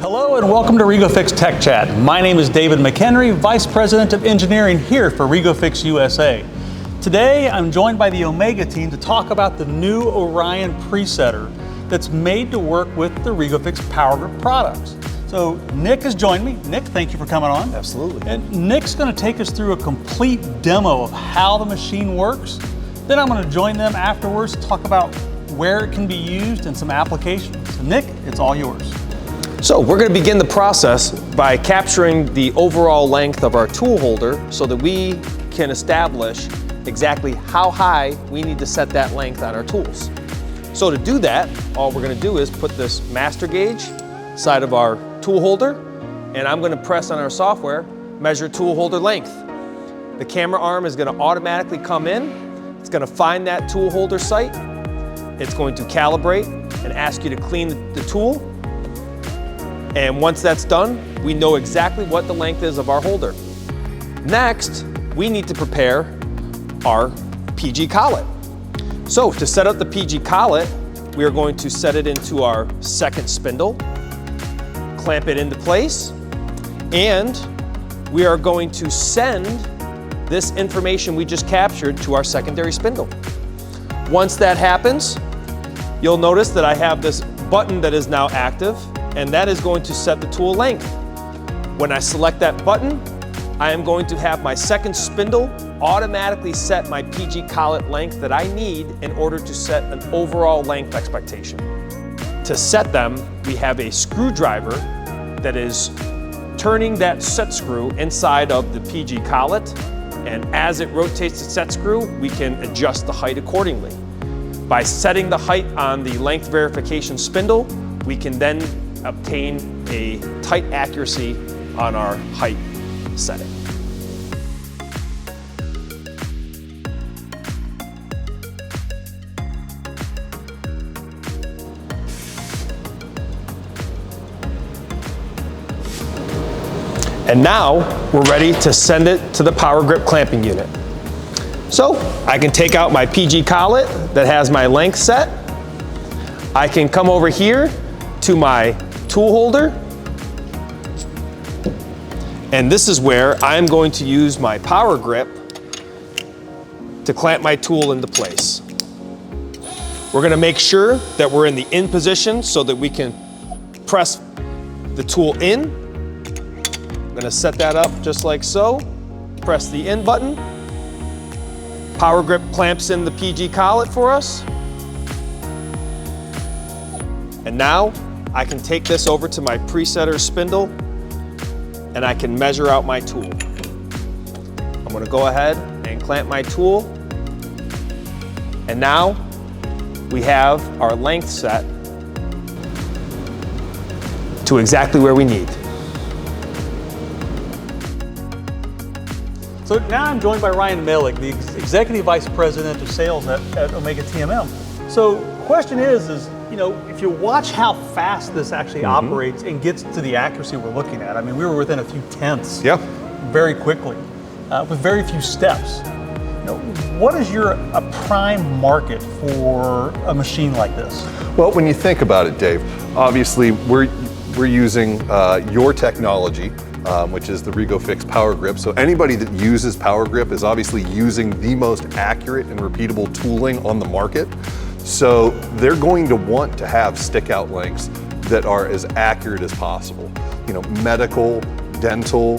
Hello and welcome to REGO-FIX Tech Chat. My name is David McHenry, Vice President of Engineering here for REGO-FIX USA. Today I'm joined by the Omega team to talk about the new Orion presetter that's made to work with the REGO-FIX powRgrip products. So Nick has joined me. Nick, thank you for coming on. Absolutely. And Nick's going to take us through a complete demo of how the machine works. Then I'm going to join them afterwards to talk about where it can be used and some applications. So Nick, it's all yours. So we're going to begin the process by capturing the overall length of our tool holder so that we can establish exactly how high we need to set that length on our tools. So to do that, all we're going to do is put this master gauge side of our tool holder, and I'm going to press on our software, measure tool holder length. The camera arm is going to automatically come in. It's going to find that tool holder site. It's going to calibrate and ask you to clean the tool. And once that's done, we know exactly what the length is of our holder. Next, we need to prepare our PG collet. So to set up the PG collet, we are going to set it into our second spindle, clamp it into place, and we are going to send this information we just captured to our secondary spindle. Once that happens, you'll notice that I have this button that is now active, and that is going to set the tool length. When I select that button, I am going to have my second spindle automatically set my PG collet length that I need in order to set an overall length expectation. To set them, we have a screwdriver that is turning that set screw inside of the PG collet, and as it rotates the set screw, we can adjust the height accordingly. By setting the height on the length verification spindle, we can then obtain a tight accuracy on our height setting. And now we're ready to send it to the powRgrip clamping unit. So I can take out my PG collet that has my length set. I can come over here to my tool holder, and this is where I'm going to use my powRgrip to clamp my tool into place. We're going to make sure that we're in the in position so that we can press the tool in. I'm going to set that up just like so. Press the in button. powRgrip clamps in the PG collet for us. And now I can take this over to my presetter spindle and I can measure out my tool. I'm going to go ahead and clamp my tool. And now we have our length set to exactly where we need. So now I'm joined by Ryan Melig, the Executive Vice President of Sales at OmegaTMM. So the question is, you know, if you watch how fast this actually operates and gets to the accuracy we're looking at, I mean, we were within a few tenths very quickly, with very few steps. You know, what is a prime market for a machine like this? Well, when you think about it, Dave, obviously we're using your technology, which is the REGO-FIX powRgrip. So anybody that uses powRgrip is obviously using the most accurate and repeatable tooling on the market. So they're going to want to have stick-out lengths that are as accurate as possible. You know, medical, dental,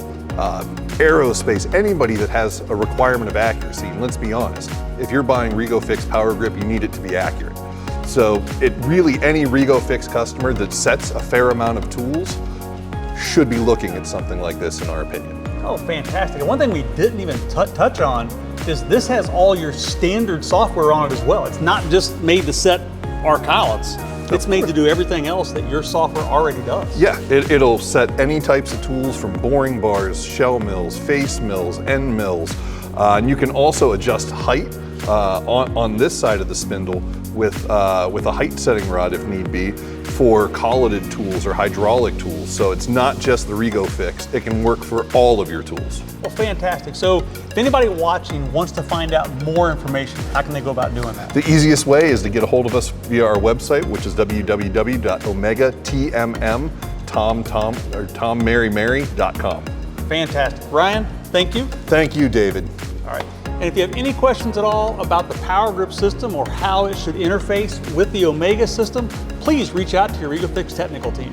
aerospace, anybody that has a requirement of accuracy. And let's be honest, if you're buying REGO-FIX powRgrip, you need it to be accurate. So any REGO-FIX customer that sets a fair amount of tools should be looking at something like this, in our opinion. Oh, fantastic. And one thing we didn't even touch on is this has all your standard software on it as well. It's not just made to set our collets. It's made to do everything else that your software already does. Yeah, it'll set any types of tools from boring bars, shell mills, face mills, end mills. And you can also adjust height on this side of the spindle with a height setting rod if need be for colleted tools or hydraulic tools. So it's not just the REGO-FIX, it can work for all of your tools. Well, fantastic. So if anybody watching wants to find out more information, how can they go about doing that? The easiest way is to get a hold of us via our website, which is www.OmegaTMM.com. tommarymary.com. Fantastic. Ryan, thank you. Thank you, David. All right. And if you have any questions at all about the powRgrip system or how it should interface with the Omega system, please reach out to your REGO-FIX technical team.